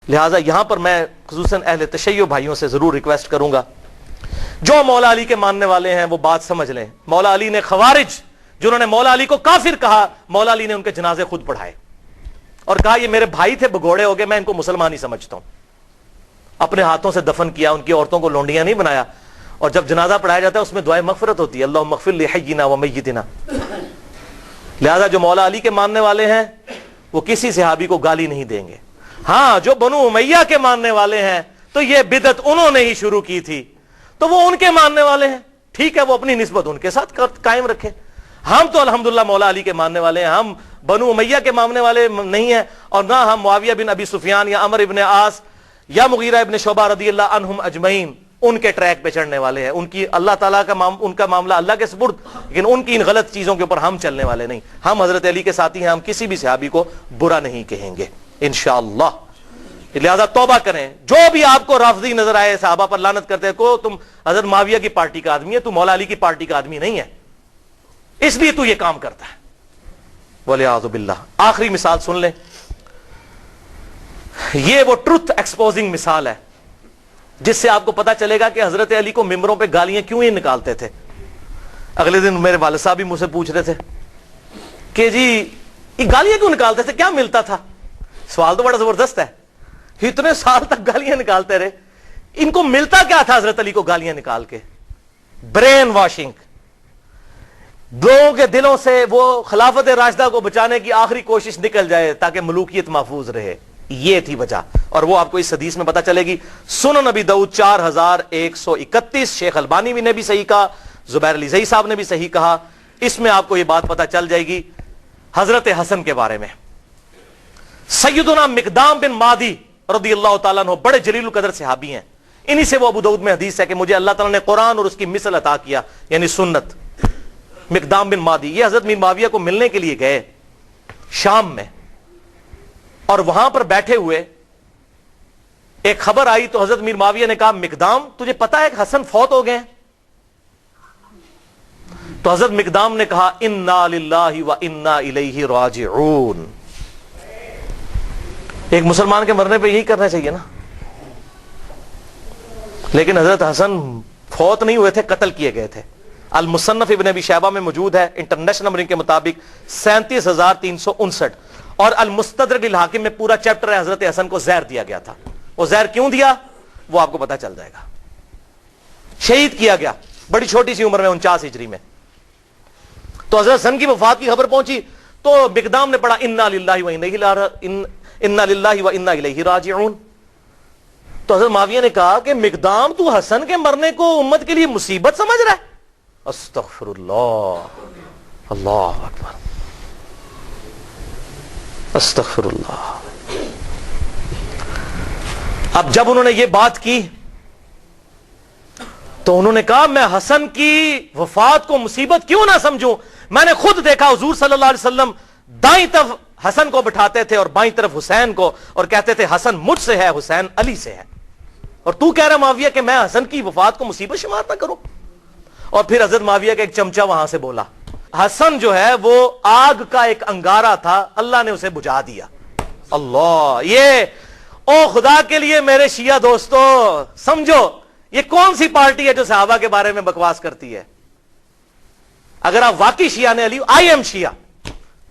لہٰذا یہاں پر میں خصوصاً اہل تشیع بھائیوں سے ضرور ریکویسٹ کروں گا، جو مولا علی کے ماننے والے ہیں وہ بات سمجھ لیں. مولا علی نے خوارج جنہوں نے مولا علی کو کافر کہا، مولا علی نے ان کے جنازے خود پڑھائے اور کہا یہ میرے بھائی تھے، بگوڑے ہو گئے، میں ان کو مسلمان ہی سمجھتا ہوں. اپنے ہاتھوں سے دفن کیا، ان کی عورتوں کو لونڈیاں نہیں بنایا. اور جب جنازہ پڑھایا جاتا ہے اس میں دعائے مغفرت ہوتی ہے، اللہم اغفر لحینا و میتنا. لہذا جو مولا علی کے ماننے والے ہیں وہ کسی صحابی کو گالی نہیں دیں گے. ہاں جو بنو امیہ کے ماننے والے ہیں تو یہ بدعت انہوں نے ہی شروع کی تھی، تو وہ ان کے ماننے والے ہیں، ٹھیک ہے، وہ اپنی نسبت ان کے ساتھ قائم رکھیں. ہم تو الحمدللہ مولا علی کے ماننے والے ہیں، ہم بنو امیہ کے ماننے والے نہیں ہیں، اور نہ ہم معاویہ بن ابی سفیان یا عمر ابن عاص یا مغیرہ ابن شعبہ رضی اللہ عنہم اجمعین ان کے ٹریک پہ چڑھنے والے ہیں. ان کی اللہ تعالیٰ کا ان کا معاملہ اللہ کے سپرد، لیکن ان کی ان غلط چیزوں کے اوپر ہم چلنے والے نہیں. ہم حضرت علی کے ساتھی ہیں، ہم کسی بھی صحابی کو برا نہیں کہیں گے انشاءاللہ. لہذا توبہ کریں. جو بھی آپ کو رافضی نظر آئے، صحابہ پر لعنت کرتے ہیں، کو تم حضرت معاویہ کی پارٹی کا آدمی ہے، تو مولا علی کی پارٹی کا آدمی نہیں ہے، اس لیے تو یہ کام کرتا ہے. وَلِعَاذُ بِاللَّہ. آخری مثال سن لیں، یہ وہ ٹروتھ ایکسپوزنگ مثال ہے جس سے آپ کو پتا چلے گا کہ حضرت علی کو ممبروں پہ گالیاں کیوں ہی نکالتے تھے. اگلے دن میرے والد صاحب بھی مجھ سے پوچھ رہے تھے کہ جی یہ گالیاں کیوں نکالتے تھے، کیا ملتا تھا؟ سوال تو بڑا زبردست ہے. اتنے سال تک گالیاں نکالتے رہے، ان کو ملتا کیا تھا حضرت علی کو گالیاں نکال کے؟ Brain washing. لوگوں کے دلوں سے وہ خلافت راشدہ کو بچانے کی آخری کوشش نکل جائے تاکہ ملوکیت محفوظ رہے. یہ تھی وجہ، اور وہ آپ کو اس حدیث میں پتا چلے گی. سنن نبی داؤد 4131، شیخ البانی بھی نے بھی صحیح کہا، زبیر علی زئی صاحب نے بھی صحیح کہا. اس میں آپ کو یہ بات پتا چل جائے گی حضرت حسن کے بارے میں. سیدنا مقدام بن مادی رضی اللہ تعالیٰ عنہ بڑے جلیل القدر صحابی ہیں. انہی سے وہ ابو داؤد میں حدیث ہے کہ مجھے اللہ تعالیٰ نے قرآن اور اس کی مثل عطا کیا، یعنی سنت. مقدام بن مادی یہ حضرت میر معاویہ کو ملنے کے لیے گئے شام میں، اور وہاں پر بیٹھے ہوئے ایک خبر آئی تو حضرت میر معاویہ نے کہا مقدام تجھے پتا ہے کہ حسن فوت ہو گئے ہیں؟ تو حضرت مقدام نے کہا انا للہ و انا الیہ راجعون. ایک مسلمان کے مرنے پہ یہی کرنا چاہیے نا. لیکن حضرت حسن فوت نہیں ہوئے تھے، قتل کیے گئے تھے. المصنف ابن ابی شیبہ میں موجود ہے انٹرنیشنل نمبرنگ کے مطابق 37,359، اور المستدرک للحاکم میں پورا چیپٹر ہے حضرت حسن کو زہر دیا گیا تھا. وہ زہر کیوں دیا وہ آپ کو پتا چل جائے گا. شہید کیا گیا بڑی چھوٹی سی عمر میں 49 ہجری میں. تو حضرت حسن کی وفات کی خبر پہنچی تو مقدام نے پڑھا انا للہ و انا الیہ راجعون. تو حضرت معاویہ نے کہا کہ مقدام تو حسن کے مرنے کو امت کے لیے مصیبت سمجھ رہا ہے؟ استغفر اللہ، اللہ اکبر، استغفر اللہ. اب جب انہوں نے یہ بات کی تو انہوں نے کہا میں حسن کی وفات کو مصیبت کیوں نہ سمجھوں؟ میں نے خود دیکھا حضور صلی اللہ علیہ وسلم دائیں طرف حسن کو بٹھاتے تھے اور بائیں طرف حسین کو، اور کہتے تھے حسن مجھ سے ہے، حسین علی سے ہے. اور تو کہہ رہا معاویہ کہ میں حسن کی وفات کو مصیبت شمار نہ کروں؟ اور پھر حضرت معاویہ کا ایک چمچہ وہاں سے بولا. حسن جو ہے وہ آگ کا ایک انگارہ تھا، اللہ نے اسے بجھا دیا. اللہ، یہ او خدا کے لیے میرے شیعہ دوستو سمجھو یہ کون سی پارٹی ہے جو صحابہ کے بارے میں بکواس کرتی ہے؟ اگر آپ واقعی شیعہ نے علی، آئی ایم شیعہ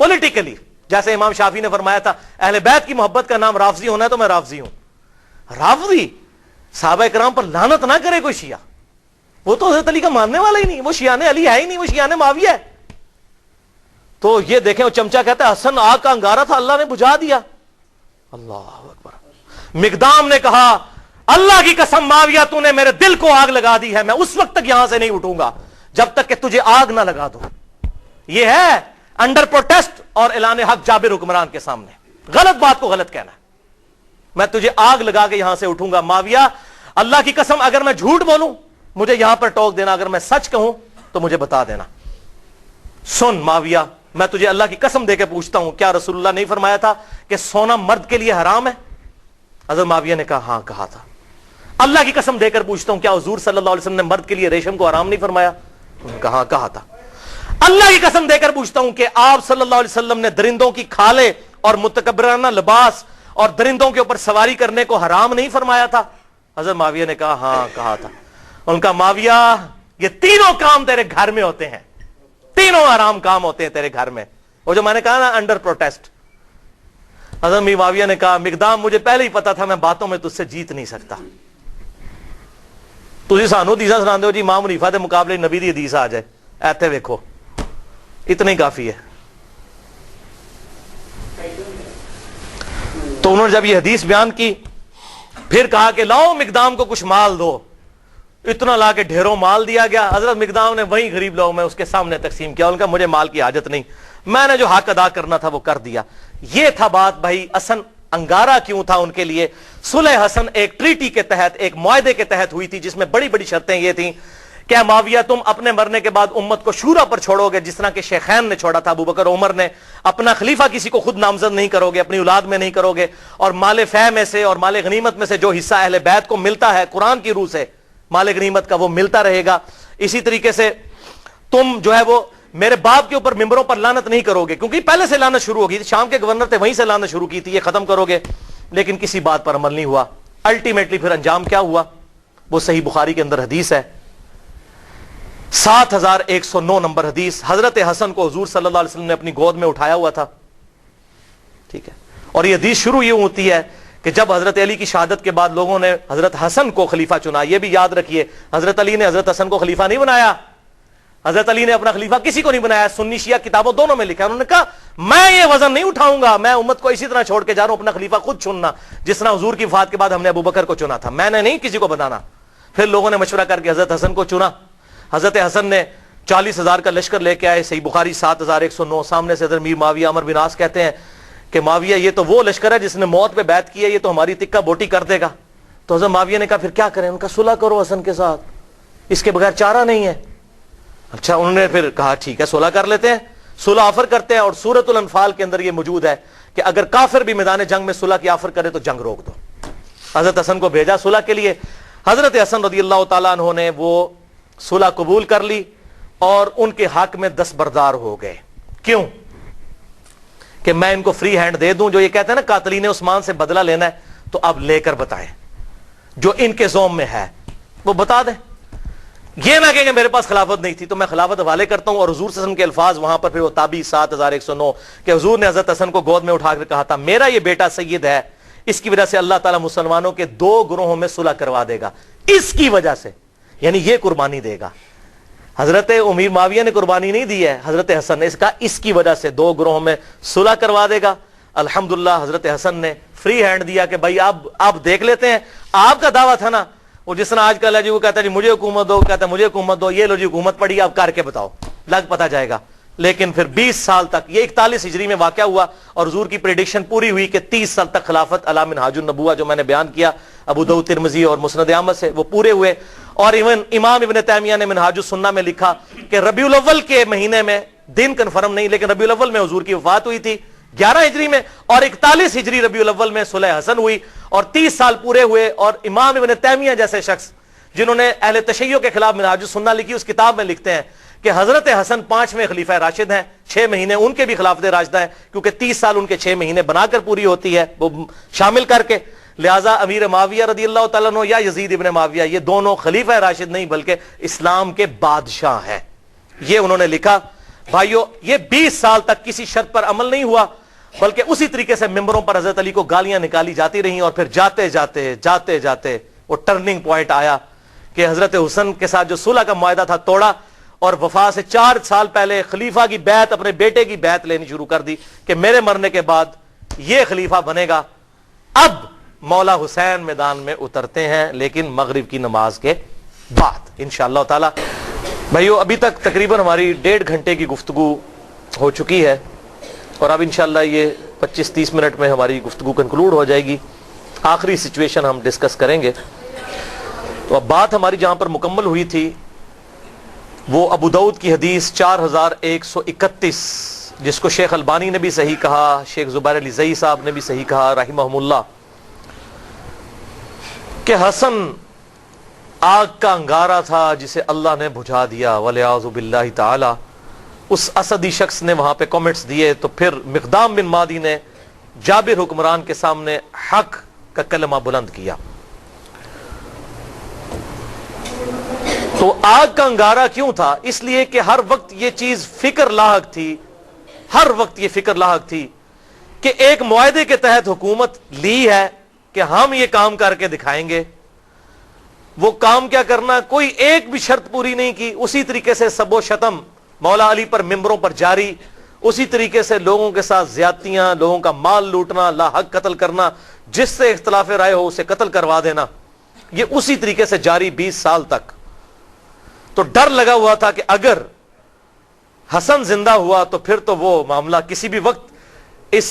پولیٹیکلی، جیسے امام شافعی نے فرمایا تھا اہل بیت کی محبت کا نام رافضی ہونا ہے تو میں رافضی ہوں. رافضی صحابہ کرام پر لعنت نہ کرے کوئی شیعہ، وہ تو حضرت علی کا ماننے والا ہی نہیں، وہ شیعہ علی ہے ہی نہیں، وہ شیعہ معاویہ ہے. تو یہ دیکھیں وہ چمچہ کہتا ہے حسن آگ کا انگارہ تھا، اللہ نے بجھا دیا. اللہ اکبر. مقدام نے کہا اللہ کی قسم معاویہ تو نے میرے دل کو آگ لگا دی ہے، میں اس وقت تک یہاں سے نہیں اٹھوں گا جب تک کہ تجھے آگ نہ لگا دو. یہ ہے انڈر پروٹیسٹ اور اعلان حق جابر حکمران کے سامنے غلط بات کو غلط کہنا ہے. میں تجھے آگ لگا کے یہاں سے اٹھوں گا. معاویہ اللہ کی قسم اگر میں جھوٹ بولوں مجھے یہاں پر ٹوک دینا، اگر میں سچ کہوں تو مجھے بتا دینا. سن معاویہ میں تجھے اللہ کی قسم دے کے پوچھتا ہوں، کیا رسول اللہ نہیں فرمایا تھا کہ سونا مرد کے لیے حرام ہے؟ حضرت معاویہ نے کہا ہاں کہا تھا. اللہ کی قسم دے کر پوچھتا ہوں، کیا حضور صلی اللہ علیہ وسلم نے مرد کے لیے ریشم کو حرام نہیں فرمایا؟ انہوں نے کہا ہاں کہا تھا. اللہ کی قسم دے کر پوچھتا ہوں کہ آپ صلی اللہ علیہ وسلم نے درندوں کی کھالیں اور متکبرانہ لباس اور درندوں کے اوپر سواری کرنے کو حرام نہیں فرمایا تھا؟ حضرت معاویہ نے کہا ہاں کہا تھا. ان کا معاویہ یہ تینوں کام تیرے گھر میں ہوتے ہیں, تینوں حرام کام ہوتے ہیں تیرے گھر میں. وہ جو میں نے کہا نا انڈر پروٹیسٹ. حضرت معاویہ نے کہا مقدام مجھے پہلے ہی پتا تھا میں باتوں میں تجھ سے جیت نہیں سکتا. تجھے سانو حدیثاں سنا دو جی امام حنیفہ کے مقابلے نبی دی حدیث آ جائے ایتے ویکھو, اتنا ہی کافی ہے. تو انہوں نے جب یہ حدیث بیان کی پھر کہا کہ لاؤ مقدام کو کچھ مال دو. اتنا لا کے ڈھیروں مال دیا گیا. حضرت مقدام نے وہیں غریب لوگوں میں اس کے سامنے تقسیم کیا. ان کا مجھے مال کی حاجت نہیں, میں نے جو حق ادا کرنا تھا وہ کر دیا. یہ تھا بات بھائی. حسن انگارہ کیوں تھا ان کے لیے؟ صلح حسن ایک ٹریٹی کے تحت, ایک معاہدے کے تحت ہوئی تھی جس میں بڑی بڑی شرطیں یہ تھیں کہ معاویہ تم اپنے مرنے کے بعد امت کو شورا پر چھوڑو گے جس طرح کہ شیخین نے چھوڑا تھا, ابو بکر عمر نے. اپنا خلیفہ کسی کو خود نامزد نہیں کرو گے, اپنی اولاد میں نہیں کرو گے, اور مال فہ میں سے اور مال غنیمت میں سے جو حصہ اہل بیت کو ملتا ہے قرآن کی روح سے مال غنیمت کا وہ ملتا رہے گا. اسی طریقے سے تم جو ہے وہ میرے باپ کے اوپر ممبروں پر لعنت نہیں کرو گے, کیونکہ پہلے سے لعنت شروع ہوگی. شام کے گورنر تھے وہیں سے لعنت شروع کی تھی, یہ ختم کرو گے. لیکن کسی بات پر عمل نہیں ہوا. الٹیمیٹلی پھر انجام کیا ہوا وہ صحیح بخاری کے اندر حدیث ہے, 7109 نمبر حدیث. حضرت حسن کو حضور صلی اللہ علیہ وسلم نے اپنی گود میں اٹھایا ہوا تھا, ٹھیک ہے. اور یہ حدیث شروع یہ ہوتی ہے کہ جب حضرت علی کی شہادت کے بعد لوگوں نے حضرت حسن کو خلیفہ چنا. یہ بھی یاد رکھیے حضرت علی نے حضرت حسن کو خلیفہ نہیں بنایا. حضرت علی نے اپنا خلیفہ کسی کو نہیں بنایا. سنی شیعہ کتابوں دونوں میں لکھا ہے. انہوں نے کہا میں یہ وزن نہیں اٹھاؤں گا, میں امت کو اسی طرح چھوڑ کے جا رہا ہوں, اپنا خلیفہ خود چننا جس طرح حضور کی وفات کے بعد ہم نے ابو بکر کو چنا تھا, میں نے نہیں کسی کو بنانا. پھر لوگوں نے مشورہ کر کے حضرت حسن کو چنا. حضرت حسن نے 40,000 کا لشکر لے کے آئے. صحیح بخاری 7109. سامنے سے حضرت میر معاویہ عمر بن عاص کہتے ہیں کہ معاویہ یہ تو وہ لشکر ہے جس نے موت پہ بیعت کی ہے, یہ تو ہماری تکہ بوٹی کر دے گا. تو حضرت معاویہ نے کہا پھر کیا کریں؟ ان کا صلح کرو حسن کے ساتھ, اس کے بغیر چارہ نہیں ہے. اچھا, انہوں نے پھر کہا ٹھیک ہے صلح کر لیتے ہیں, صلح آفر کرتے ہیں. اور سورۃ الانفال کے اندر یہ موجود ہے کہ اگر کافر بھی میدان جنگ میں صلح کی آفر کرے تو جنگ روک دو. حضرت حسن کو بھیجا صلح کے لیے. حضرت حسن رضی اللہ تعالیٰ عنہ نے وہ صلح قبول کر لی اور ان کے حق میں دستبردار ہو گئے. کیوں؟ کہ میں ان کو فری ہینڈ دے دوں. جو یہ کہتے ہیں نا قاتلین عثمان سے بدلہ لینا ہے تو اب لے کر بتائیں, جو ان کے زوم میں ہے وہ بتا دیں. یہ نہ کہیں کہ میرے پاس خلافت نہیں تھی تو میں خلافت حوالے کرتا ہوں. اور حضور صلی اللہ علیہ وسلم کے الفاظ وہاں پر پھر وہ تابعی 7109 کہ حضور نے حضرت حسن کو گود میں اٹھا کر کہا تھا میرا یہ بیٹا سید ہے, اس کی وجہ سے اللہ تعالیٰ مسلمانوں کے 2 گروہوں میں صلح کروا دے گا, اس کی وجہ سے, یعنی یہ قربانی دے گا. حضرت امیر معاویہ نے قربانی نہیں دی ہے, حضرت حسن نے. اس کا اس کی وجہ سے 2 گروہوں میں صلح کروا دے گا. الحمدللہ حضرت حسن نے فری ہینڈ دیا کہ بھائی آپ دیکھ لیتے ہیں. آپ کا دعویٰ تھا نا وہ جس طرح آج کل ہے جی, وہ کہتا ہے جی مجھے حکومت دو, کہتا ہے مجھے حکومت دو, یہ لو جی حکومت پڑی, آپ کر کے بتاؤ, لگ پتا جائے گا. لیکن پھر 20 سال تک, یہ 41 ہجری میں واقعہ ہوا اور حضور کی پریڈکشن پوری ہوئی کہ 30 سال تک خلافت علی منہاج النبوہ جو میں نے بیان کیا ابو داؤد ترمذی اور مسند احمد سے, وہ پورے ہوئے. اور ایون امام ابن تیمیہ نے منہاج السنہ میں لکھا کہ ربیع الاول کے مہینے میں, دن کنفرم نہیں لیکن ربیع الاول میں حضور کی وفات ہوئی تھی 11 ہجری میں, اور 41 ہجری ربیع الاول میں صلح حسن ہوئی اور 30 سال پورے ہوئے. اور امام ابن تیمیہ جیسے شخص جنہوں نے اہل تشیع کے خلاف منہاج السنہ لکھی, اس کتاب میں لکھتے ہیں کہ حضرت حسن 5ویں خلیفہ راشد ہیں, 6 مہینے ان کے بھی خلافت راشدہ ہیں کیونکہ 30 سال ان کے 6 مہینے بنا کر پوری ہوتی ہے وہ شامل کر کے. لہذا امیر معاویہ رضی اللہ تعالیٰ عنہ یا یزید ابن معاویہ یہ دونوں خلیفہ راشد نہیں بلکہ اسلام کے بادشاہ ہیں. یہ انہوں نے لکھا. بھائیو یہ 20 سال تک کسی شرط پر عمل نہیں ہوا بلکہ اسی طریقے سے ممبروں پر حضرت علی کو گالیاں نکالی جاتی رہیں. اور پھر جاتے جاتے وہ ٹرننگ پوائنٹ آیا کہ حضرت حسن کے ساتھ جو صلح کا معاہدہ تھا توڑا, اور وفات سے 4 سال پہلے خلیفہ کی بیعت, اپنے بیٹے کی بیعت لینی شروع کر دی کہ میرے مرنے کے بعد یہ خلیفہ بنے گا. اب مولا حسین میدان میں اترتے ہیں لیکن مغرب کی نماز کے بعد انشاءاللہ تعالی. بھائیو ابھی تک تقریباً ہماری 1.5 گھنٹے کی گفتگو ہو چکی ہے اور اب انشاءاللہ یہ 25-30 منٹ میں ہماری گفتگو کنکلوڈ ہو جائے گی. آخری سچویشن ہم ڈسکس کریں گے. تو اب بات ہماری جہاں پر مکمل ہوئی تھی وہ ابو داؤد کی حدیث 4131 جس کو شیخ البانی نے بھی صحیح کہا, شیخ زبیر علی زئی صاحب نے بھی صحیح کہا رحمہم اللہ, کہ حسن آگ کا انگارہ تھا جسے اللہ نے بجھا دیا والعیاذ باللہ تعالی. اس اسدی شخص نے وہاں پہ کامنٹس دیے. تو پھر مقدام بن مادی نے جابر حکمران کے سامنے حق کا کلمہ بلند کیا. تو آگ کا انگارہ کیوں تھا؟ اس لیے کہ ہر وقت یہ چیز فکر لاحق تھی، ہر وقت یہ فکر لاحق تھی کہ ایک معاہدے کے تحت حکومت لی ہے کہ ہم یہ کام کر کے دکھائیں گے. وہ کام کیا کرنا، کوئی ایک بھی شرط پوری نہیں کی. اسی طریقے سے سب و شتم مولا علی پر ممبروں پر جاری، اسی طریقے سے لوگوں کے ساتھ زیادتیاں، لوگوں کا مال لوٹنا، لا حق قتل کرنا، جس سے اختلاف رائے ہو اسے قتل کروا دینا، یہ اسی طریقے سے جاری 20 سال تک. تو ڈر لگا ہوا تھا کہ اگر حسن زندہ ہوا تو پھر تو وہ معاملہ کسی بھی وقت اس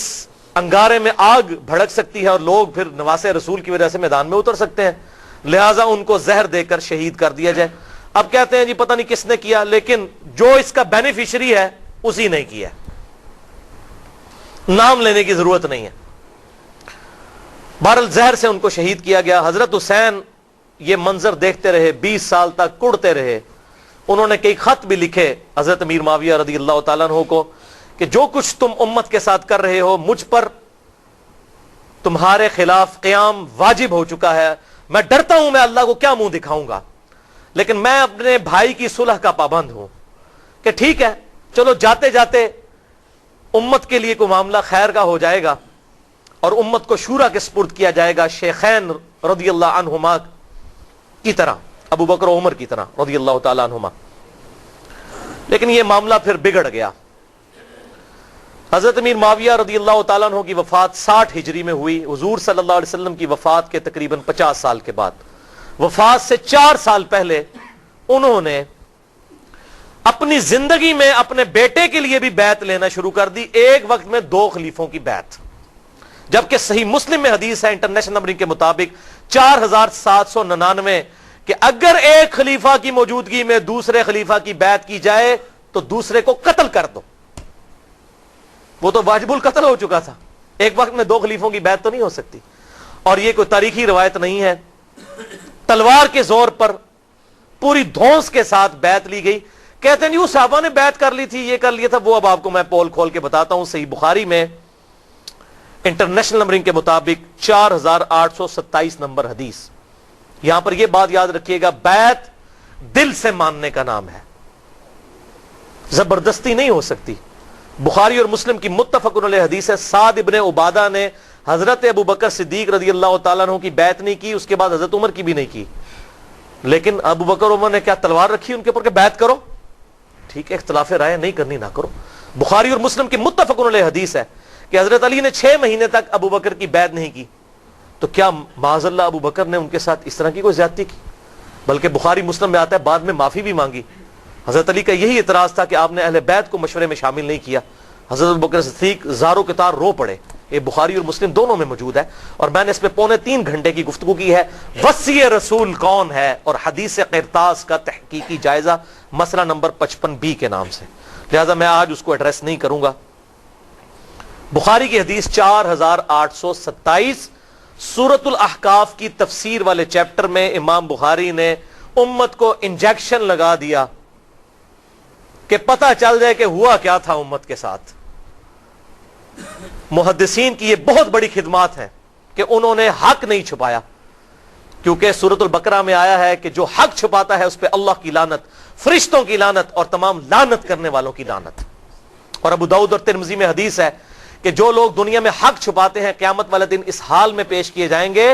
انگارے میں آگ بھڑک سکتی ہے اور لوگ پھر نواسے رسول کی وجہ سے میدان میں اتر سکتے ہیں. لہٰذا ان کو زہر دے کر شہید کر دیا جائے. اب کہتے ہیں جی پتہ نہیں کس نے کیا، لیکن جو اس کا بینیفیشری ہے اسی نے کیا، نام لینے کی ضرورت نہیں ہے. بہرحال زہر سے ان کو شہید کیا گیا. حضرت حسین یہ منظر دیکھتے رہے، 20 سال تک کڑتے رہے. انہوں نے کئی خط بھی لکھے حضرت امیر معاویہ رضی اللہ تعالیٰ عنہ کو کہ جو کچھ تم امت کے ساتھ کر رہے ہو، مجھ پر تمہارے خلاف قیام واجب ہو چکا ہے. میں ڈرتا ہوں میں اللہ کو کیا منہ دکھاؤں گا، لیکن میں اپنے بھائی کی صلح کا پابند ہوں کہ ٹھیک ہے چلو جاتے جاتے امت کے لیے کوئی معاملہ خیر کا ہو جائے گا اور امت کو شورا کے سپرد کیا جائے گا، شیخین رضی اللہ عنہما کی طرح، ابو بکر و عمر کی طرح رضی اللہ تعالی عنہما. لیکن یہ معاملہ پھر بگڑ گیا. حضرت امیر معاویہ رضی اللہ تعالیٰ عنہ کی وفات 60 ہجری میں ہوئی. حضور صلی اللہ علیہ وسلم کی وفات کے تقریباً 50 سال کے بعد، وفات سے 4 سال پہلے انہوں نے اپنی زندگی میں اپنے بیٹے کے لیے بھی بیعت لینا شروع کر دی. ایک وقت میں 2 خلیفوں کی بیعت، جبکہ صحیح مسلم میں حدیث ہے انٹرنیشنل نمبرنگ کے مطابق 4799 کہ اگر ایک خلیفہ کی موجودگی میں دوسرے خلیفہ کی بیعت کی جائے تو دوسرے کو قتل کر دو. وہ تو واجب القتل ہو چکا تھا، ایک وقت میں 2 خلیفوں کی بیعت تو نہیں ہو سکتی. اور یہ کوئی تاریخی روایت نہیں ہے، تلوار کے زور پر پوری دھونس کے ساتھ بیعت لی گئی. کہتے ہیں وہ صحابہ نے بیعت کر لی تھی، یہ کر لیا تھا، وہ اب آپ کو میں پول کھول کے بتاتا ہوں. صحیح بخاری میں انٹرنیشنل نمبرنگ کے مطابق 4827 نمبر حدیث. یہاں پر یہ بات یاد رکھیے گا، بیعت دل سے ماننے کا نام ہے، زبردستی نہیں ہو سکتی. بخاری اور مسلم کی متفق علیہ حدیث ہے، سعد ابن عبادہ نے حضرت ابو بکر صدیق رضی اللہ تعالیٰ عنہ کی بیعت نہیں کی، اس کے بعد حضرت عمر کی بھی نہیں کی. لیکن ابو بکر عمر نے کیا تلوار رکھی ان کے اوپر کہ بیعت کرو؟ ٹھیک ہے، اختلاف رائے نہیں کرنی نہ کرو. بخاری اور مسلم کی متفق علیہ حدیث ہے کہ حضرت علی نے 6 مہینے تک ابو بکر کی بیعت نہیں کی. تو کیا معاذ اللہ ابو بکر نے ان کے ساتھ اس طرح کی کوئی زیادتی کی؟ بلکہ بخاری مسلم میں آتا ہے بعد میں معافی بھی مانگی. حضرت علی کا یہی اعتراض تھا کہ آپ نے اہل بیت کو مشورے میں شامل نہیں کیا. حضرت ابوبکر صدیق زاروں کے تار رو پڑے. یہ بخاری اور مسلم دونوں میں موجود ہے، اور میں نے اس پہ 2.25 گھنٹے کی گفتگو کی ہے. وصی رسول کون ہے اور حدیث قرطاس کا تحقیقی جائزہ، مسئلہ نمبر 55B کے نام سے، لہذا میں آج اس کو ایڈریس نہیں کروں گا. بخاری کی حدیث 4827 سورۃ الاحقاف کی تفسیر والے چیپٹر میں امام بخاری نے امت کو انجیکشن لگا دیا کہ پتہ چل جائے کہ ہوا کیا تھا امت کے ساتھ. محدثین کی یہ بہت بڑی خدمات ہیں کہ انہوں نے حق نہیں چھپایا، کیونکہ سورۃ البقرہ میں آیا ہے کہ جو حق چھپاتا ہے اس پہ اللہ کی لعنت، فرشتوں کی لعنت اور تمام لعنت کرنے والوں کی لعنت. اور ابو داؤد اور ترمذی میں حدیث ہے کہ جو لوگ دنیا میں حق چھپاتے ہیں قیامت والے دن اس حال میں پیش کیے جائیں گے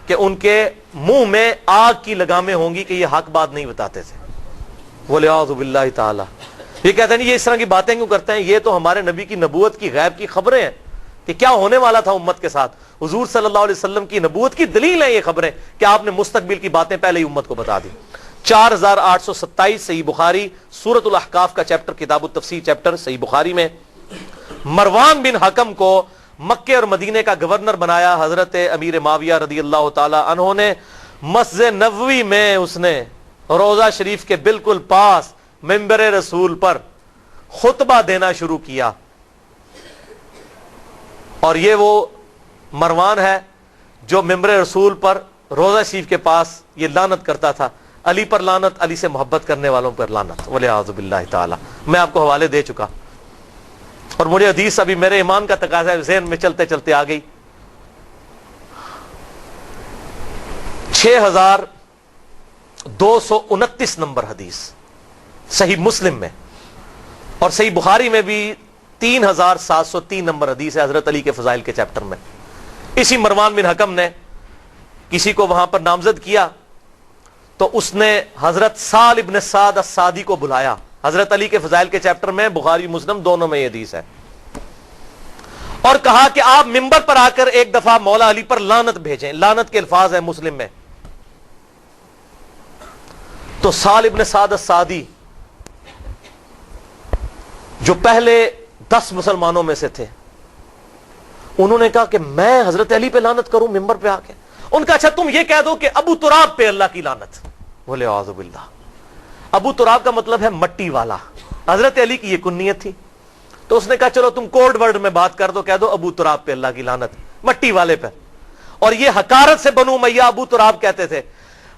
کہ ان کے منہ میں آگ کی لگامیں ہوں گی کہ یہ حق بات نہیں بتاتے تھے. وَلِعَاذُ بِاللَّهِ تعالی. یہ کہتے ہیں یہ اس طرح کی باتیں کیوں کرتے ہیں؟ یہ تو ہمارے نبی کی نبوت کی غیب کی خبریں ہیں کہ کیا ہونے والا تھا امت کے ساتھ. حضور صلی اللہ علیہ وسلم کی نبوت کی دلیل ہیں یہ خبریں کہ آپ نے مستقبل کی باتیں پہلے ہی امت کو بتا دی. 4827 صحیح بخاری سورۃ الاحقاف کا چیپٹر، کتاب التفسیر چیپٹر صحیح بخاری میں مروان بن حکم کو مکے اور مدینے کا گورنر بنایا حضرت امیر معاویہ رضی اللہ تعالی عنہ نے. مسجد نبوی میں اس نے روضہ شریف کے بالکل پاس منبر رسول پر خطبہ دینا شروع کیا. اور یہ وہ مروان ہے جو منبر رسول پر روضہ شریف کے پاس یہ لعنت کرتا تھا، علی پر لعنت، علی سے محبت کرنے والوں پر لعنت، والعیاذ باللہ تعالی. میں آپ کو حوالے دے چکا. اور مجھے حدیث ابھی میرے ایمان کا تقاضا ہے ذہن میں چلتے چلتے آ گئی. 6229 نمبر حدیث صحیح مسلم میں، اور صحیح بخاری میں بھی 3703 نمبر حدیث ہے حضرت علی کے فضائل کے چیپٹر میں. اسی مروان بن حکم نے کسی کو وہاں پر نامزد کیا تو اس نے حضرت سال ابن سعد السعدی کو بلایا. حضرت علی کے فضائل کے چیپٹر میں، بخاری مسلم دونوں میں یہ حدیث ہے، اور کہا کہ آپ منبر پر آ کر ایک دفعہ مولا علی پر لعنت بھیجیں. لعنت کے الفاظ ہیں مسلم میں. تو سال ابن سعد السعدی جو پہلے 10 مسلمانوں میں سے تھے، انہوں نے کہا کہ میں حضرت علی پہ لعنت کروں ممبر پہ آ کے؟ ان کا اچھا تم یہ کہہ دو کہ ابو تراب پہ اللہ کی لعنت. بولے اعوذ باللہ. ابو تراب کا مطلب ہے مٹی والا. حضرت علی کی یہ کنیت تھی. تو اس نے کہا چلو تم کوڈ ورڈ میں بات کر دو، کہہ دو ابو تراب پہ اللہ کی لعنت، مٹی والے پہ. اور یہ حقارت سے بنو امیہ ابو تراب کہتے تھے.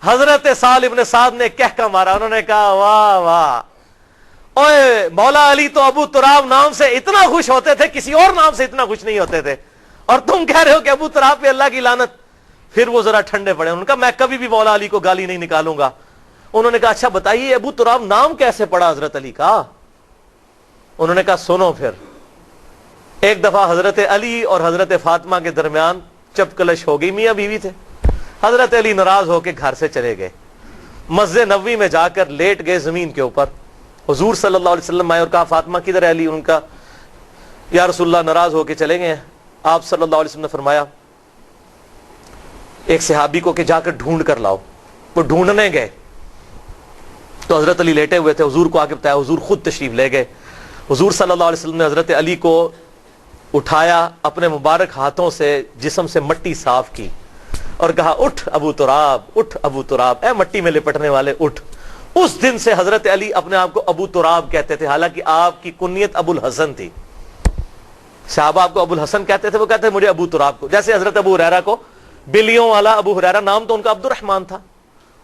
حضرت سال ابن سعد نے کہہ کا مارا. انہوں نے کہا واہ واہ، اوے مولا علی تو ابو تراب نام سے اتنا خوش ہوتے تھے، کسی اور نام سے اتنا خوش نہیں ہوتے تھے، اور تم کہہ رہے ہو کہ ابو تراب پہ اللہ کی لعنت. پھر وہ ذرا ٹھنڈے پڑے. انہوں نے کہا میں کبھی بھی مولا علی کو گالی نہیں نکالوں گا. انہوں نے کہا اچھا بتائیے ابو تراب نام کیسے پڑا حضرت علی کا؟ انہوں نے کہا سنو. پھر ایک دفعہ حضرت علی اور حضرت فاطمہ کے درمیان چپ کلش ہو گئی. میاں بیوی تھے. حضرت علی ناراض ہو کے گھر سے چلے گئے. مسجد نبوی میں جا کر لیٹ گئے زمین کے اوپر. حضور صلی اللہ علیہ وسلم آئے اور کہا فاطمہ کدھر ہے علی؟ ان کا یا رسول اللہ ناراض ہو کے چلے گئے ہیں. آپ صلی اللہ علیہ وسلم نے فرمایا ایک صحابی کو کہ جا کر ڈھونڈ کر لاؤ. وہ ڈھونڈنے گئے تو حضرت علی لیٹے ہوئے تھے. حضور کو آ کے بتایا. حضور خود تشریف لے گئے. حضور صلی اللہ علیہ وسلم نے حضرت علی کو اٹھایا، اپنے مبارک ہاتھوں سے جسم سے مٹی صاف کی اور کہا اٹھ ابو تراب، اٹھ ابو تراب، اے مٹی میں لپٹنے والے اٹھ. اس دن سے حضرت علی اپنے آپ کو ابو تراب کہتے تھے، حالانکہ آپ کی کنیت ابو الحسن تھی. صحابہ آپ کو ابو الحسن کہتے تھے، وہ کہتے تھے مجھے ابو تراب کو. جیسے حضرت ابو ہریرہ کو بلیوں والا ابو ہریرہ نام تو ان کا عبد الرحمن تھا.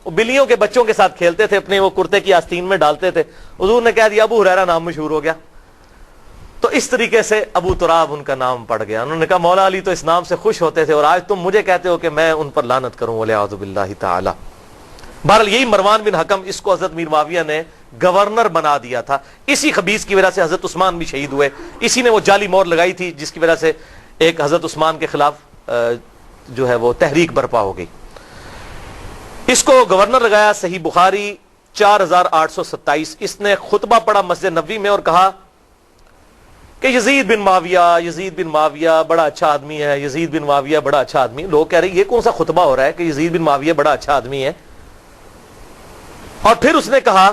وہ بلیوں کے بچوں کے ساتھ کھیلتے تھے، اپنے وہ کرتے کی آستین میں ڈالتے تھے. حضور نے کہہ دیا ابو ہریرہ نام مشہور ہو گیا. تو اس طریقے سے ابو تراب ان کا نام پڑ گیا. انہوں نے کہا مولا علی تو اس نام سے خوش ہوتے تھے اور آج تم مجھے کہتے ہو کہ میں ان پر لعنت کروں. والعیاذ باللہ تعالی. بہرحال یہی مروان بن حکم، اس کو حضرت میر معاویہ نے گورنر بنا دیا تھا. اسی خبیث کی وجہ سے حضرت عثمان بھی شہید ہوئے. اسی نے وہ جعلی مور لگائی تھی جس کی وجہ سے ایک حضرت عثمان کے خلاف جو ہے وہ تحریک برپا ہو گئی. اس کو گورنر لگایا. صحیح بخاری 4827. اس نے خطبہ پڑھا مسجد نبوی میں اور کہا کہ یزید بن معاویہ بڑا اچھا آدمی ہے، یزید بن معاویہ بڑا اچھا آدمی. لوگ کہہ رہے یہ کون سا خطبہ ہو رہا ہے کہ یزید بن معاویہ بڑا اچھا آدمی ہے. اور پھر اس نے کہا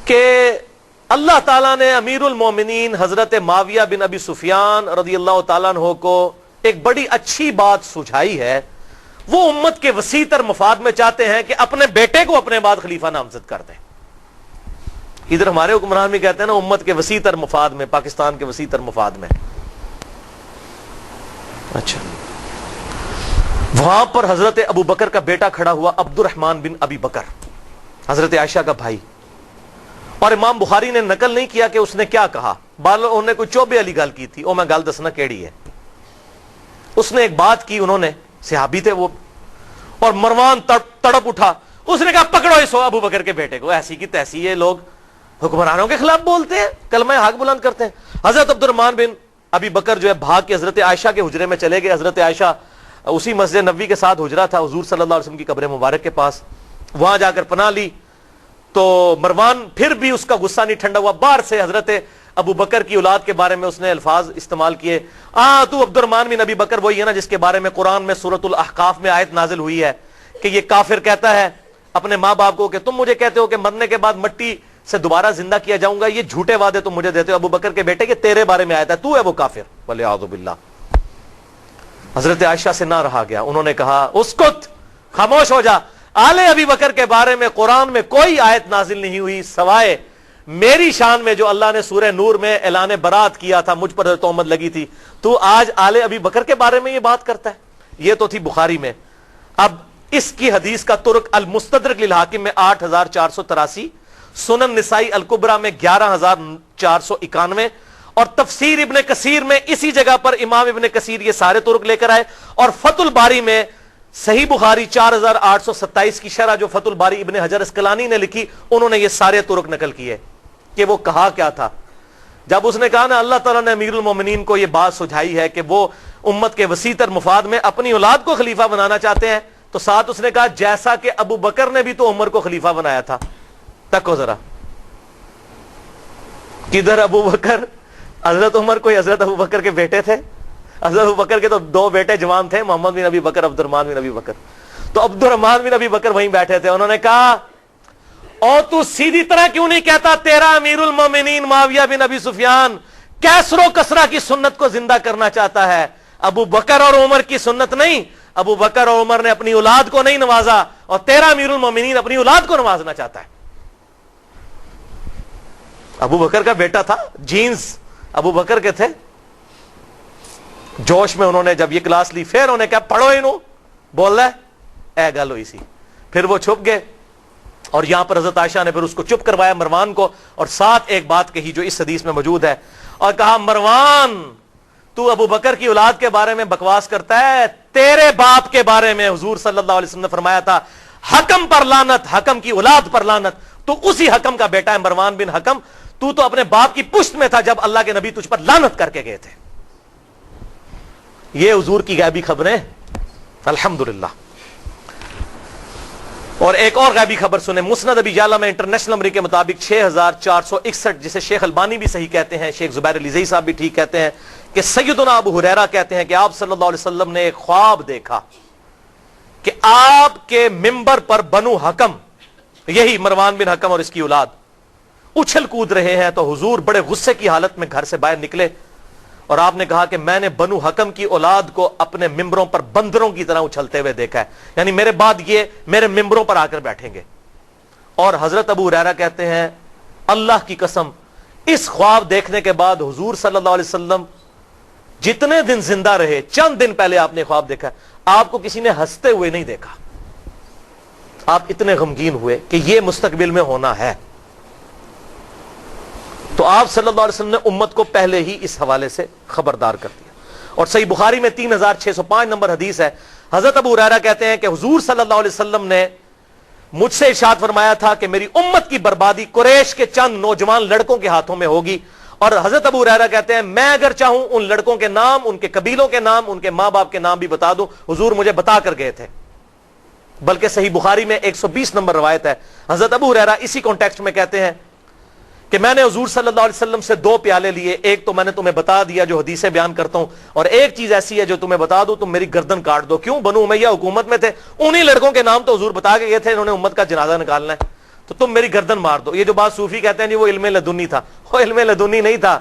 کہ اللہ تعالیٰ نے امیر المومنین حضرت معاویہ بن ابی سفیان رضی اللہ تعالیٰ عنہ کو ایک بڑی اچھی بات سجھائی ہے. وہ امت کے وسیع تر مفاد میں چاہتے ہیں کہ اپنے بیٹے کو اپنے بعد خلیفہ نامزد کر دیں. ادھر ہمارے حکمران بھی کہتے ہیں نا امت کے وسیع تر مفاد میں، پاکستان کے وسیع تر مفاد میں. اچھا، وہاں پر حضرت ابو بکر کا بیٹا کھڑا ہوا، عبد الرحمن بن ابی بکر، حضرت عائشہ کا بھائی. اور امام بخاری نے نقل نہیں کیا کہ اس نے کیا کہا. انہوں نے کوئی چوبے والی گل کی تھی. او میں گل دسنا کیڑی ہے. اس نے ایک بات کی، انہوں نے صحابی تھے وہ، اور مروان تڑپ اٹھا. اس نے کہا پکڑو اس ابو بکر کے بیٹے کو. ایسی کی تیسی یہ لوگ حکمرانوں کے خلاف بولتے ہیں، کلمہ حق بلند کرتے ہیں. حضرت عبد الرحمن بن ابی بکر جو ہے بھاگ کے حضرت عائشہ کے حجرے میں چلے گئے. حضرت عائشہ اسی مسجد نبوی کے ساتھ حجرہ تھا حضور صلی اللہ علیہ وسلم کی قبر مبارک کے پاس. وہاں جا کر پناہ لی تو مروان پھر بھی اس کا غصہ نہیں ٹھنڈا ہوا. باہر سے حضرت ابو بکر کی اولاد کے بارے میں اس نے الفاظ استعمال کیے. تو عبد الرحمن بن ابی بکر وہی ہے نا جس کے بارے میں قرآن میں سورۃ الاحقاف میں آیت نازل ہوئی ہے کہ یہ کافر کہتا ہے اپنے ماں باپ کو کہ تم مجھے کہتے ہو کہ مرنے کے بعد مٹی سے دوبارہ زندہ کیا جاؤں گا. یہ جھوٹے وعدے تم مجھے دیتے ہو ابو بکر کے بیٹے کہ تیرے بارے میں آیت ہے، تو ہے وہ کافر. والعیاذ باللہ. حضرت عائشہ سے نہ رہا گیا. انہوں نے کہا اسکت، خاموش ہو جا. آل ابی بکر کے بارے میں قرآن میں کوئی آیت نازل نہیں ہوئی سوائے میری شان میں جو اللہ نے سورہ نور میں اعلان برات کیا تھا، مجھ پر تہمت لگی تھی. تو آج آل ابی بکر کے بارے میں یہ بات کرتا ہے. یہ تو تھی بخاری میں. اب اس کی حدیث کا ترک المستدرک للحاکم میں 8483، سنن نسائی الکبرا میں 11,491 اور تفسیر ابن کثیر میں اسی جگہ پر امام ابن کثیر یہ سارے طرق لے کر آئے, اور فتح الباری میں صحیح بخاری 4,827 کی شرح جو فتح الباری ابن حجر اسقلانی نے لکھی, انہوں نے یہ سارے طرق نقل کیے کہ وہ کہا کیا تھا جب اس نے کہا نا اللہ تعالیٰ نے امیر المومنین کو یہ بات سجھائی ہے کہ وہ امت کے وسیع تر مفاد میں اپنی اولاد کو خلیفہ بنانا چاہتے ہیں, تو ساتھ اس نے کہا جیسا کہ ابو بکر نے بھی تو عمر کو خلیفہ بنایا تھا. تکو ذرا, کدھر ابو بکر؟ حضرت عمر کوئی حضرت ابو بکر کے بیٹے تھے؟ حضرت ابو بکر کے تو 2 بیٹے جوان تھے, محمد بن ابی بکر, عبد الرحمن بن ابی بکر. تو عبد الرحمن بن ابی بکر وہیں بیٹھے تھے, انہوں نے کہا او تو سیدھی طرح کیوں نہیں کہتا تیرا امیر المومنین معاویہ بن ابی سفیان کیسر و کسرا کی سنت کو زندہ کرنا چاہتا ہے, ابو بکر اور عمر کی سنت نہیں. ابو بکر اور عمر نے اپنی اولاد کو نہیں نوازا, اور تیرا امیر المومنین اپنی اولاد کو نوازنا چاہتا ہے. ابو بکر کا بیٹا تھا, جینز ابو بکر کے تھے. جوش میں انہوں نے جب یہ کلاس لی, پھر انہوں نے کہا پڑھو انہوں, بول رہا ہے اے گل ہوئی سی. پھر وہ چھپ گئے, اور یہاں پر حضرت عائشہ نے پھر اس کو چپ کروایا مروان کو, اور ساتھ ایک بات کہی جو اس حدیث میں موجود ہے, اور کہا مروان تو ابو بکر کی اولاد کے بارے میں بکواس کرتا ہے, تیرے باپ کے بارے میں حضور صلی اللہ علیہ وسلم نے فرمایا تھا حکم پر لعنت, حکم کی اولاد پر لعنت. تو اسی حکم کا بیٹا ہے مروان بن حکم, تو اپنے باپ کی پشت میں تھا جب اللہ کے نبی تجھ پر لعنت کر کے گئے تھے. یہ حضور کی غیبی خبریں الحمدللہ. اور ایک اور غیبی خبر سنیں, مسند ابی یعلا میں انٹرنیشنل نمبر کے مطابق 6461, جسے شیخ البانی بھی صحیح کہتے ہیں, شیخ زبیر علی زئی صاحب بھی ٹھیک کہتے ہیں, کہ سیدنا ابو ہریرہ کہتے ہیں کہ آپ صلی اللہ علیہ وسلم نے ایک خواب دیکھا کہ آپ کے منبر پر بنو حکم, یہی مروان بن حکم اور اس کی اولاد, اچھل کود رہے ہیں. تو حضور بڑے غصے کی حالت میں گھر سے باہر نکلے, اور آپ نے کہا کہ میں نے بنو حکم کی اولاد کو اپنے ممبروں پر بندروں کی طرح اچھلتے ہوئے دیکھا ہے, یعنی میرے بعد یہ میرے ممبروں پر آ کر بیٹھیں گے. اور حضرت ابو ہریرہ کہتے ہیں اللہ کی قسم اس خواب دیکھنے کے بعد حضور صلی اللہ علیہ وسلم جتنے دن زندہ رہے, چند دن پہلے آپ نے خواب دیکھا, آپ کو کسی نے ہنستے ہوئے نہیں دیکھا. آپ اتنے غمگین ہوئے کہ یہ مستقبل میں ہونا ہے. تو آپ صلی اللہ علیہ وسلم نے امت کو پہلے ہی اس حوالے سے خبردار کر دیا. اور صحیح بخاری میں 3605 نمبر حدیث ہے, حضرت ابو ہریرہ کہتے ہیں کہ حضور صلی اللہ علیہ وسلم نے مجھ سے ارشاد فرمایا تھا کہ میری امت کی بربادی قریش کے چند نوجوان لڑکوں کے ہاتھوں میں ہوگی. اور حضرت ابو ہریرہ کہتے ہیں میں اگر چاہوں ان لڑکوں کے نام, ان کے قبیلوں کے نام, ان کے ماں باپ کے نام بھی بتا دوں, حضور مجھے بتا کر گئے تھے. بلکہ صحیح بخاری میں 120 نمبر روایت ہے, حضرت ابو ہریرہ اسی کانٹیکسٹ میں کہتے ہیں کہ میں نے حضور صلی اللہ علیہ وسلم سے 2 پیالے لیے, ایک تو میں نے تمہیں بتا دیا جو حدیثیں بیان کرتا ہوں, اور ایک چیز ایسی ہے جو تمہیں بتا دوں تم میری گردن کاٹ دو. کیوں؟ بنو امیہ حکومت میں تھے, انہی لڑکوں کے نام تو حضور بتا کے گئے تھے, انہوں نے امت کا جنازہ نکالنا ہے, تو تم میری گردن مار دو. یہ جو بات صوفی کہتے ہیں جی وہ علم لدنی تھا, وہ علم لدنی نہیں تھا,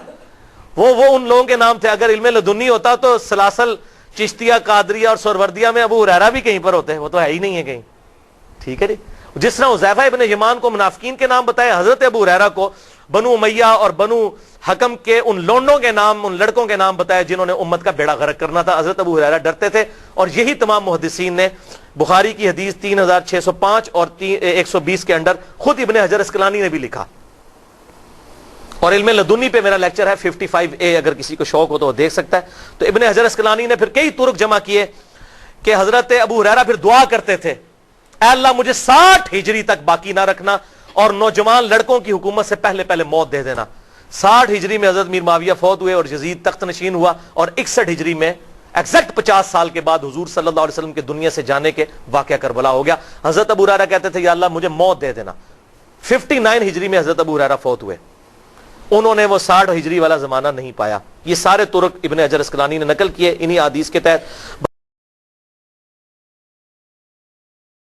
وہ ان لوگوں کے نام تھے. اگر علم لدنی ہوتا تو سلاسل, چشتیہ, قادریہ اور سہروردیہ میں ابو ہریرہ بھی کہیں پر ہوتے, وہ تو ہے ہی نہیں ہے کہیں. ٹھیک ہے جی. جس طرح حذیفہ ابن یمان کو منافقین کے نام بتائے, حضرت ابو ہریرہ کو بنو امیہ اور بنو حکم کے ان لونڈوں کے نام, ان لڑکوں کے نام بتائے جنہوں نے امت کا بیڑا غرق کرنا تھا. حضرت ابو ہریرہ ڈرتے تھے, اور یہی تمام محدثین نے بخاری کی حدیث 3605 اور 120 کے اندر خود ابن حجر اسقلانی نے بھی لکھا. اور علم لدنی پہ میرا لیکچر ہے 55A, اگر کسی کو شوق ہو تو وہ دیکھ سکتا ہے. تو ابن حجر اسقلانی نے پھر کئی طرق جمع کیے کہ حضرت ابو ہریرہ پھر دعا کرتے تھے, اے اللہ مجھے 60 ہجری تک باقی نہ رکھنا, اور نوجوان لڑکوں کی حکومت سے پہلے موت دے دینا. 60 ہجری میں حضرت میر معاویہ فوت ہوئے اور یزید تخت نشین ہوا, اور 61 ہجری میں ایگزیکٹ 50 سال کے بعد حضور صلی اللہ علیہ وسلم کے دنیا سے جانے کے واقعہ کربلا ہو گیا. حضرت ابو ہریرہ کہتے تھے یا اللہ مجھے موت دے دینا. 59 ہجری میں حضرت ابو ہریرہ فوت ہوئے, انہوں نے وہ 60 ہجری والا زمانہ نہیں پایا. یہ سارے طرق ابن حجر اسقلانی نے نقل کیے انہی حدیث کے تحت.